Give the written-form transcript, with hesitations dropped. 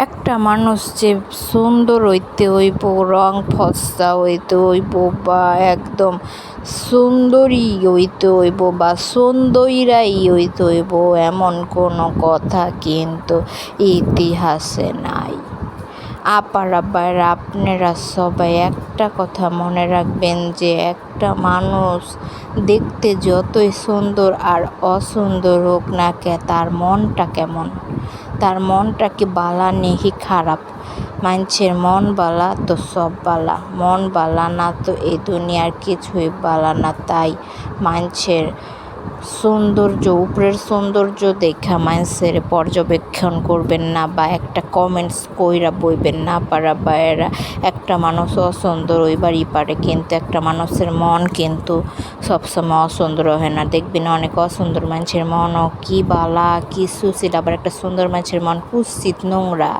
একটা মানুষ যে সুন্দর হইতে হইব, রং ফর্সা হইতে হইব, বা একদম সুন্দরী হইতে হইব, বা সুন্দরীরাই হইতে হইব, এমন কোনো কথা কিন্তু ইতিহাসে নাই। আপারা বাইরা, আপনারা সবাই একটা কথা মনে রাখবেন যে একটা মানুষ দেখতে যতই সুন্দর আর অসুন্দর হোক না কে, তার মনটা কেমন, তার মনটা কি বালা নেহি খারাপ। মানুষের মন বালা তো সব বালা, মন বালা না তো এই দুনিয়ার কিছুই বালা না। তাই মানুষের সৌন্দর্য, উপরের সৌন্দর্য দেখা মানুষের পর্যবেক্ষণ করবেন না, বা একটা কমেন্টস কইরা বইবেন না। পারা বাইরা, একটা মানুষ অসুন্দর হইবারই পারে, কিন্তু একটা মানুষের মন কিন্তু সবসময় অসুন্দর হয় না। দেখবেন অনেক অসুন্দর মানুষের মনও কি বালা কি সুশীল, আবার একটা সুন্দর মানুষের মন কুৎসিত নোংরা।